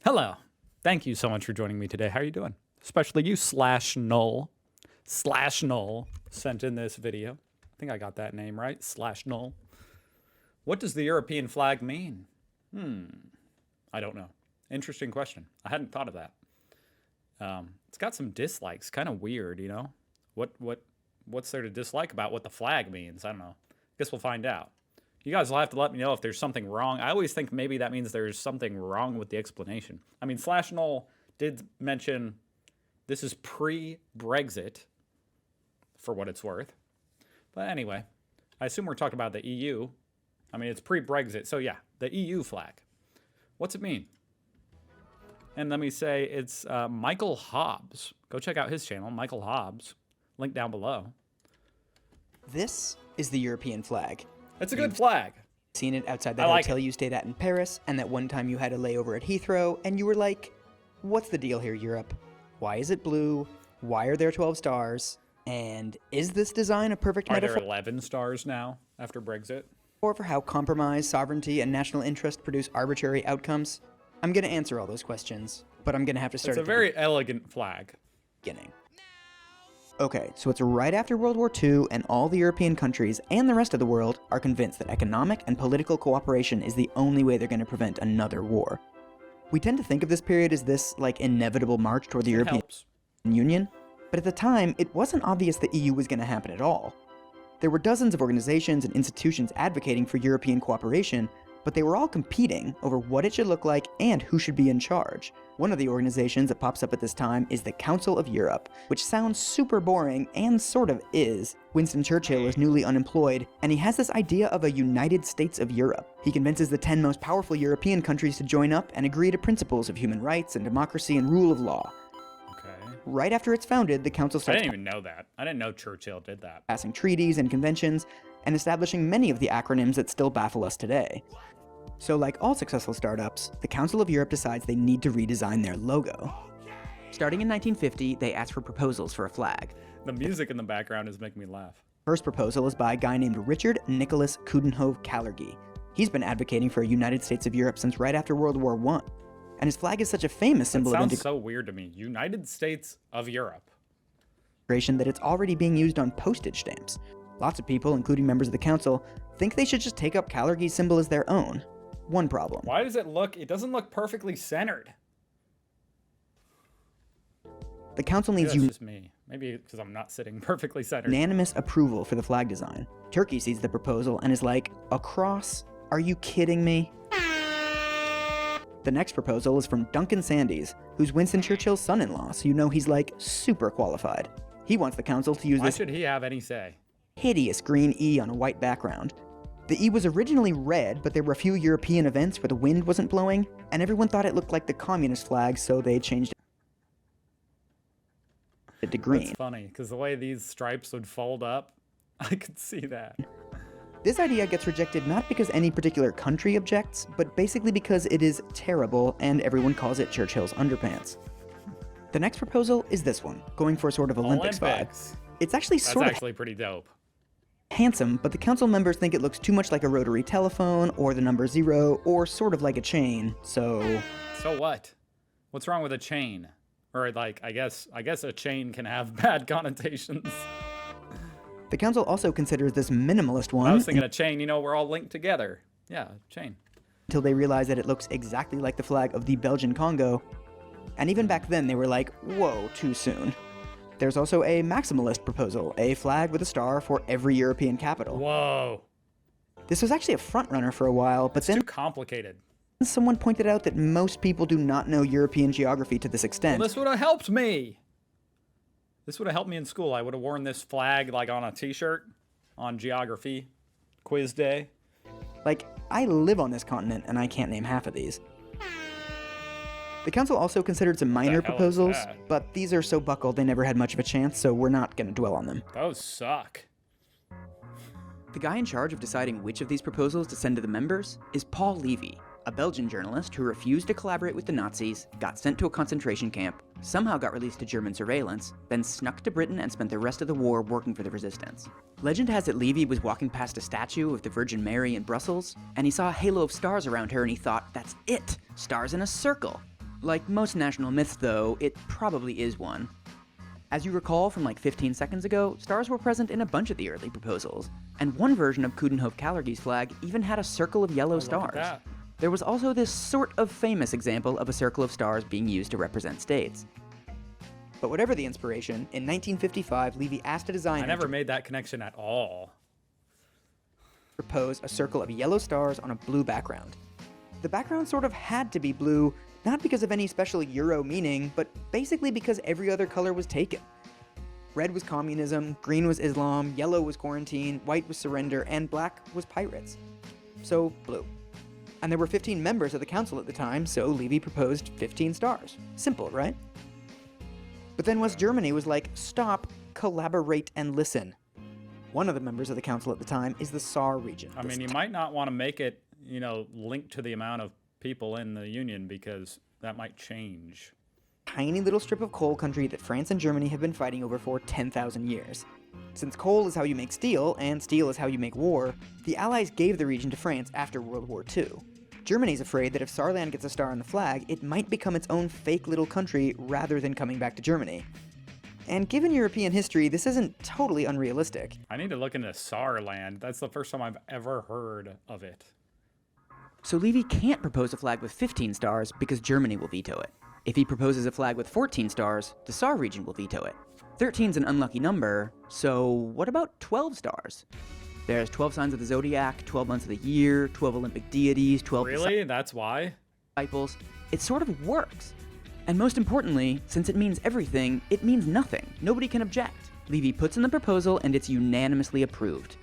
Hello. Thank you so much for joining me today. How are you doing? Especially you, Slash Null. Slash Null sent in this video. I think I got that name right. Slash Null. What does the European flag mean? I don't know. Interesting question. I hadn't thought of that. It's got some dislikes. Kind of weird, you know? What's there to dislike about what the flag means? I don't know. Guess we'll find out. You guys will have to let me know if there's something wrong. I always think maybe that means there's something wrong with the explanation. I mean, Slash Null did mention this is pre-Brexit, for what it's worth. But anyway, I assume we're talking about the EU. I mean, it's pre-Brexit, so yeah, the EU flag. What's it mean? And let me say it's Michael Hobbs. Go check out his channel, Michael Hobbs. Link down below. This is the European flag. It's a good flag. Seen it outside that hotel you stayed at in Paris, and that one time you had a layover at Heathrow, and you were like, what's the deal here, Europe? Why is it blue? Why are there 12 stars? And is this design a perfect metaphor? Are there 11 stars now after Brexit? Or for how compromise, sovereignty, and national interest produce arbitrary outcomes? I'm going to answer all those questions, but I'm going to have to start It's a very elegant flag. Beginning. Okay, so it's right after World War II, and all the European countries and the rest of the world are convinced that economic and political cooperation is the only way they're going to prevent another war. We tend to think of this period as this, like, inevitable march toward the European Union, but at the time, it wasn't obvious the EU was going to happen at all. There were dozens of organizations and institutions advocating for European cooperation, but they were all competing over what it should look like and who should be in charge. One of the organizations that pops up at this time is the Council of Europe, which sounds super boring and sort of is. Winston Churchill is newly unemployed, and he has this idea of a United States of Europe. He convinces the 10 most powerful European countries to join up and agree to principles of human rights and democracy and rule of law. Right after it's founded, the council starts— I didn't even know that. I didn't know Churchill did that. Passing treaties and conventions, and establishing many of the acronyms that still baffle us today. So like all successful startups, the Council of Europe decides they need to redesign their logo. Starting in 1950, they ask for proposals for a flag. The music in the background is making me laugh. First proposal is by a guy named Richard Nicholas Coudenhove-Kalergi. He's been advocating for a United States of Europe since right after World War I. And his flag is such a famous symbol of integration. Sounds so weird to me. United States of Europe. That it's already being used on postage stamps. Lots of people, including members of the council, think they should just take up Kalergi's symbol as their own. One problem. Why does it doesn't look perfectly centered. The council needs Maybe that's just me. Maybe because I'm not sitting perfectly centered. Unanimous approval for the flag design. Turkey sees the proposal and is like, a cross? Are you kidding me? The next proposal is from Duncan Sandys, who's Winston Churchill's son-in-law, so you know he's like super qualified. He wants the council to use Why this should he have any say? Hideous green E on a white background. The E was originally red, but there were a few European events where the wind wasn't blowing, and everyone thought it looked like the communist flag, so they changed it to green. It's funny, because the way these stripes would fold up, I could see that. This idea gets rejected not because any particular country objects, but basically because it is terrible and everyone calls it Churchill's underpants. The next proposal is this one, going for a sort of Olympics vibe. It's actually That's actually pretty dope. Handsome, but the council members think it looks too much like a rotary telephone or the number 0 or sort of like a chain, so... So what? What's wrong with a chain? Or like, I guess a chain can have bad connotations. The council also considers this minimalist one. I was thinking a chain, you know, we're all linked together. Yeah, chain. Until they realize that it looks exactly like the flag of the Belgian Congo. And even back then they were like, whoa, too soon. There's also a maximalist proposal, a flag with a star for every European capital. Whoa. This was actually a front-runner for a while, but then too complicated. Someone pointed out that most people do not know European geography to this extent. Well, this would have helped me. This would have helped me in school. I would have worn this flag like on a t-shirt on geography quiz day. Like, I live on this continent and I can't name half of these. The council also considered some minor proposals, but these are so buckled they never had much of a chance, so we're not going to dwell on them. Those suck. The guy in charge of deciding which of these proposals to send to the members is Paul Levy, a Belgian journalist who refused to collaborate with the Nazis, got sent to a concentration camp, somehow got released to German surveillance, then snuck to Britain and spent the rest of the war working for the resistance. Legend has it Levy was walking past a statue of the Virgin Mary in Brussels, and he saw a halo of stars around her and he thought, that's it! Stars in a circle! Like most national myths, though, it probably is one. As you recall from like 15 seconds ago, stars were present in a bunch of the early proposals, and one version of Coudenhove-Kalergie's flag even had a circle of yellow stars. There was also this sort of famous example of a circle of stars being used to represent states. But whatever the inspiration, in 1955, Levy asked a designer I never made that connection at all. to propose a circle of yellow stars on a blue background. The background sort of had to be blue, not because of any special Euro meaning, but basically because every other color was taken. Red was communism, green was Islam, yellow was quarantine, white was surrender, and black was pirates. So, blue. And there were 15 members of the council at the time, so Levy proposed 15 stars. Simple, right? But then West Germany was like, stop, collaborate, and listen. One of the members of the council at the time is the Saar region. I mean, you might not want to make it, linked to the amount of people in the Union, because that might change. Tiny little strip of coal country that France and Germany have been fighting over for 10,000 years. Since coal is how you make steel, and steel is how you make war, the Allies gave the region to France after World War II. Germany's afraid that if Saarland gets a star on the flag, it might become its own fake little country rather than coming back to Germany. And given European history, this isn't totally unrealistic. I need to look into Saarland. That's the first time I've ever heard of it. So Levy can't propose a flag with 15 stars because Germany will veto it. If he proposes a flag with 14 stars, the Saar region will veto it. 13's an unlucky number, so what about 12 stars? There's 12 signs of the zodiac, 12 months of the year, 12 Olympic deities, 12 Really? That's why? disciples. It sort of works. And most importantly, since it means everything, it means nothing. Nobody can object. Levy puts in the proposal and it's unanimously approved.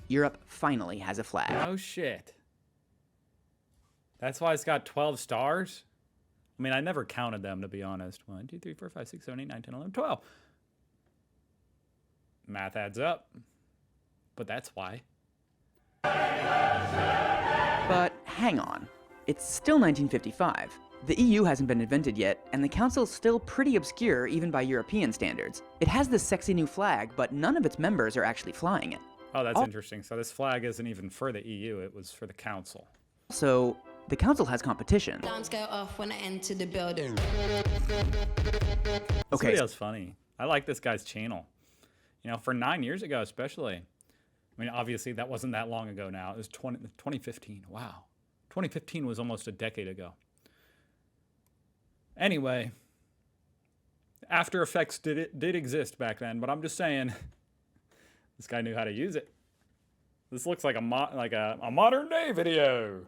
Europe finally has a flag. Oh shit. That's why it's got 12 stars? I mean, I never counted them, to be honest. 1, 2, 3, 4, 5, 6, 7, 8, 9, 10, 11, 12. Math adds up. But that's why. But hang on. It's still 1955. The EU hasn't been invented yet, and the Council's still pretty obscure even by European standards. It has this sexy new flag, but none of its members are actually flying it. Oh, that's interesting. So this flag isn't even for the EU, it was for the Council. Also, the Council has competition. Alarms go off when I enter the building. This Okay. video's funny. I like this guy's channel. For 9 years ago especially. I mean, obviously that wasn't that long ago now. It was 2015. Wow. 2015 was almost a decade ago. Anyway, After Effects did exist back then, but I'm just saying this guy knew how to use it. This looks like a modern day video.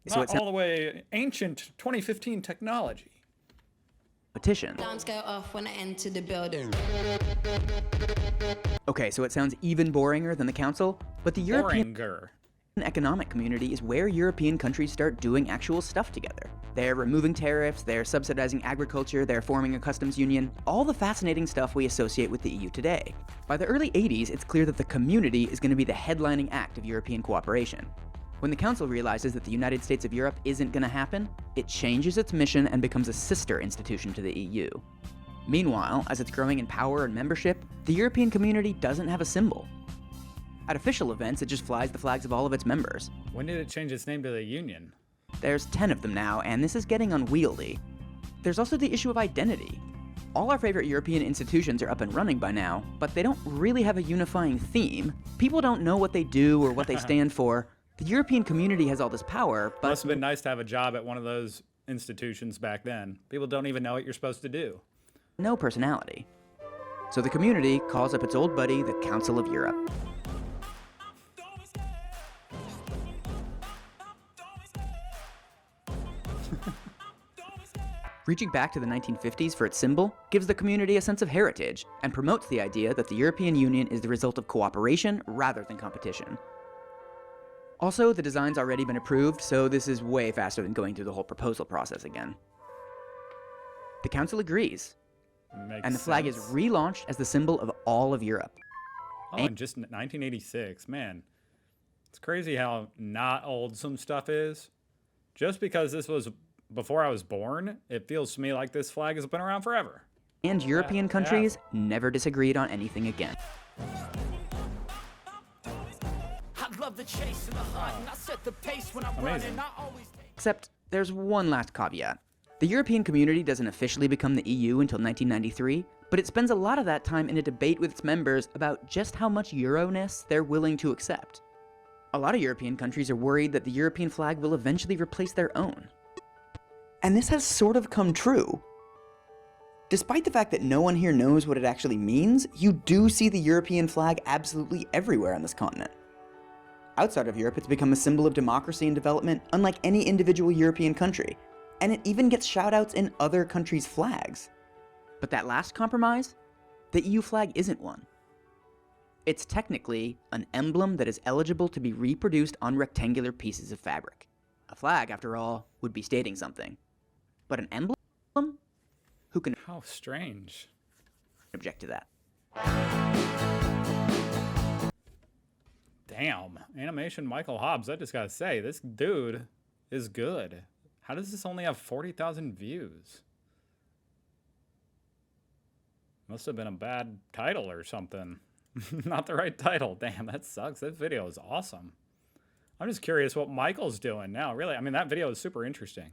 So Not it's all the way ancient 2015 technology. competition. Alarms go off when I enter the building. Okay, so it sounds even boringer than the Council, but the European Boringer. economic community is where European countries start doing actual stuff together. They're removing tariffs, they're subsidizing agriculture, they're forming a customs union, all the fascinating stuff we associate with the EU today. By the early 80s, it's clear that the community is going to be the headlining act of European cooperation. When the Council realizes that the United States of Europe isn't going to happen, it changes its mission and becomes a sister institution to the EU. Meanwhile, as it's growing in power and membership, the European community doesn't have a symbol. At official events, it just flies the flags of all of its members. When did it change its name to the Union? There's 10 of them now, and this is getting unwieldy. There's also the issue of identity. All our favorite European institutions are up and running by now, but they don't really have a unifying theme. People don't know what they do or what they stand for. The European community has all this power, but Must have been nice to have a job at one of those institutions back then. People don't even know what you're supposed to do. no personality. So the community calls up its old buddy, the Council of Europe. Reaching back to the 1950s for its symbol gives the community a sense of heritage and promotes the idea that the European Union is the result of cooperation rather than competition. Also, the design's already been approved, so this is way faster than going through the whole proposal process again. The Council agrees, Makes and the flag is sense. relaunched as the symbol of all of Europe. Oh, and just 1986. Man, it's crazy how not old some stuff is. Just because this was before I was born, it feels to me like this flag has been around forever. And European countries never disagreed on anything again. I love the chase and the hunt, and I set the pace when I'm Amazing. running. I always take Except There's one last caveat. The European Community doesn't officially become the EU until 1993, but it spends a lot of that time in a debate with its members about just how much Euro-ness they're willing to accept. A lot of European countries are worried that the European flag will eventually replace their own. And this has sort of come true. Despite the fact that no one here knows what it actually means, you do see the European flag absolutely everywhere on this continent. Outside of Europe, it's become a symbol of democracy and development, unlike any individual European country, and it even gets shoutouts in other countries' flags. But that last compromise? The EU flag isn't one. It's technically an emblem that is eligible to be reproduced on rectangular pieces of fabric. A flag, after all, would be stating something. But an emblem? Who can How strange. object to that? Damn. Animation Michael Hobbs, I just gotta say, this dude is good. How does this only have 40,000 views? Must have been a bad title or something. Not the right title. Damn, that sucks. That video is awesome. I'm just curious what Michael's doing now, really. I mean, that video is super interesting.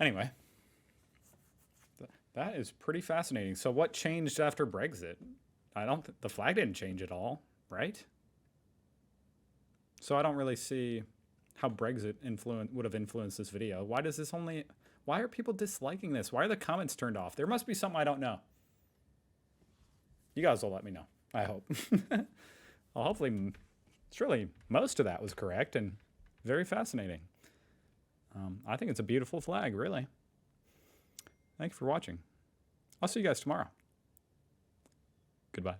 Anyway, that is pretty fascinating. So what changed after Brexit? The flag didn't change at all, right? So I don't really see how Brexit would have influenced this video. Why are people disliking this? Why are the comments turned off? There must be something I don't know. You guys will let me know, I hope. Well, hopefully, surely most of that was correct and very fascinating. I think it's a beautiful flag, really. Thank you for watching. I'll see you guys tomorrow. Goodbye.